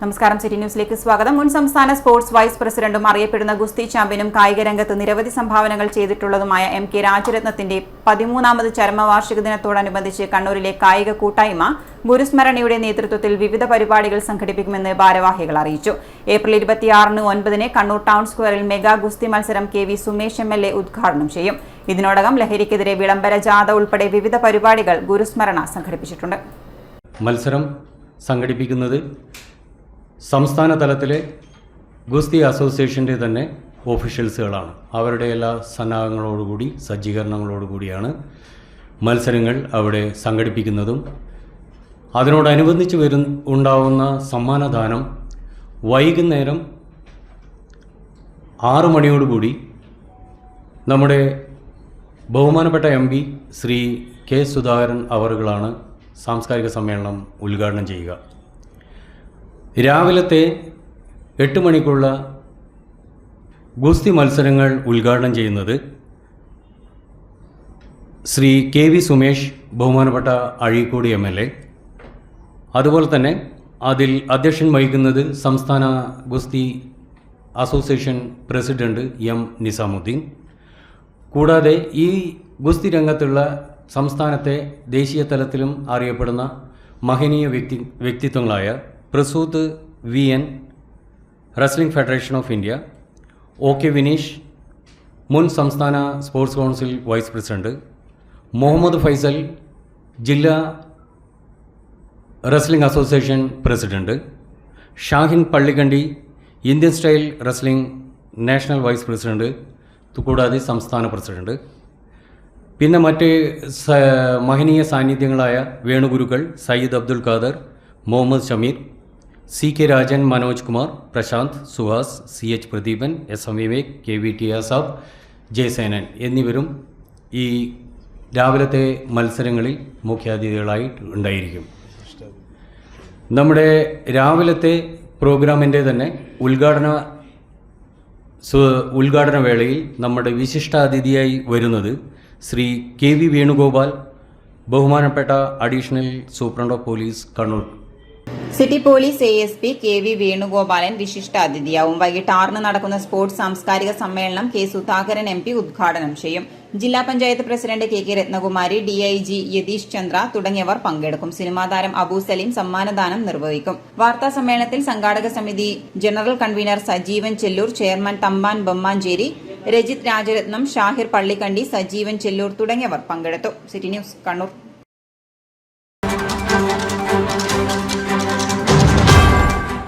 നമസ്കാരം. സിറ്റി ന്യൂസിലേക്ക് സ്വാഗതം. മുൻ സംസ്ഥാന സ്പോർട്സ് വൈസ് പ്രസിഡന്റും അറിയപ്പെടുന്ന ഗുസ്തി ചാമ്പ്യനും കായിക രംഗത്ത് നിരവധി സംഭാവനകൾ ചെയ്തിട്ടുള്ളതുമായ എം.കെ. രാജരത്നത്തിന്റെ 13ാമത് ചരമവാർഷിക ദിനത്തോടനുബന്ധിച്ച് കണ്ണൂരിലെ കായിക കൂട്ടായ്മ ഗുരുസ്മരണയുടെ നേതൃത്വത്തിൽ വിവിധ പരിപാടികൾ സംഘടിപ്പിക്കുമെന്ന് ഭാരവാഹികൾ അറിയിച്ചു. ഏപ്രിൽ 26-ന് 9-ന് കണ്ണൂർ ടൗൺ സ്ക്വയറിൽ മെഗാ ഗുസ്തി മത്സരം കെ.വി. സുമേഷ് എം.എൽ.എ. ഉദ്ഘാടനം ചെയ്യും. ഇതിനോടകം ലഹരിക്കെതിരെ വിളംബര ജാഥ ഉൾപ്പെടെ വിവിധ പരിപാടികൾ ഗുരുസ്മരണ സംഘടിപ്പിച്ചിട്ടുണ്ട്. മത്സരം സംഘടിപ്പിക്കുന്നത് സംസ്ഥാന തലത്തിലെ ഗുസ്തി അസോസിയേഷൻ്റെ തന്നെ ഓഫീഷ്യൽസുകളാണ്. അവരുടെ എല്ലാ സന്നാഹങ്ങളോടുകൂടി സജ്ജീകരണങ്ങളോടുകൂടിയാണ് മത്സരങ്ങൾ അവിടെ സംഘടിപ്പിക്കുന്നതും അതിനോടനുബന്ധിച്ച് ഉണ്ടാവുന്ന സമ്മാനദാനം വൈകുന്നേരം 6 മണിയോടുകൂടി നമ്മുടെ ബഹുമാനപ്പെട്ട എം.പി. ശ്രീ കെ. സുധാകരൻ അവറുകളാണ് സാംസ്കാരിക സമ്മേളനം ഉദ്ഘാടനം ചെയ്യുക. രാവിലത്തെ 8 മണിക്കുള്ള ഗുസ്തി മത്സരങ്ങൾ ഉദ്ഘാടനം ചെയ്യുന്നത് ശ്രീ കെ.വി. സുമേഷ്, ബഹുമാനപ്പെട്ട അഴീക്കോട് എം.എൽ.എ. അതുപോലെ തന്നെ അതിൽ അധ്യക്ഷൻ വഹിക്കുന്നത് സംസ്ഥാന ഗുസ്തി അസോസിയേഷൻ പ്രസിഡന്റ് എം. നിസാമുദ്ദീൻ. കൂടാതെ ഈ ഗുസ്തി രംഗത്തുള്ള സംസ്ഥാനത്തെ ദേശീയ തലത്തിലും അറിയപ്പെടുന്ന മഹനീയ വ്യക്തിത്വങ്ങളായ Prasooth VN., wrestling federation of India, O.K. Vineesh, മുൻ സംസ്ഥാന sports council vice president, Muhammad Faisal, ജില്ലാ wrestling association president, Shahin Pallikkandi, Indian style wrestling national vice president, കൂടാതെ സംസ്ഥാന പ്രസിഡന്റ്, പിന്നെ മറ്റ് മഹനീയ സാന്നിധ്യങ്ങളായ വേണുഗുരുക്കൾ Sayyid Abdul Khader, Muhammad Shameer, C.K. Rajan, Manoj Kumar, Prashant, Suhas, C.H. Pradeepan, S.M. Vivek, K.V. ടിയാസാബ്, Jayasenan എന്നിവരും ഈ രാവിലത്തെ മത്സരങ്ങളിൽ മുഖ്യാതിഥികളായി ഉണ്ടായിരിക്കും. നമ്മുടെ രാവിലത്തെ പ്രോഗ്രാമിൻ്റെ തന്നെ ഉദ്ഘാടന വേളയിൽ നമ്മുടെ വിശിഷ്ടാതിഥിയായി വരുന്നത് ശ്രീ K.V. വേണുഗോപാൽ, ബഹുമാനപ്പെട്ട additional superintendent of police Kannur. City police ASP K.V. Venugopalan വിശിഷ്ടാതിഥിയാവും. വൈകിട്ട് 6-ന് നടക്കുന്ന സ്പോർട്സ് സാംസ്കാരിക സമ്മേളനം കെ. സുധാകരൻ MP ഉദ്ഘാടനം ചെയ്യും. ജില്ലാ panchayat president K.K. Ratnakumari, DIG Yathish Chandra തുടങ്ങിയവർ പങ്കെടുക്കും. സിനിമാ താരം അബു സലീം സമ്മാനദാനം നിർവഹിക്കും. വാർത്താ സമ്മേളനത്തിൽ സംഘാടക സമിതി general convener Sajeevan Chellur, chairman Thampan Bommancheri, Rajith Rajaratnam, Shahir Pallikkandi, Sajeevan Chellur തുടങ്ങിയവർ പങ്കെടുത്തു. City news Kannur.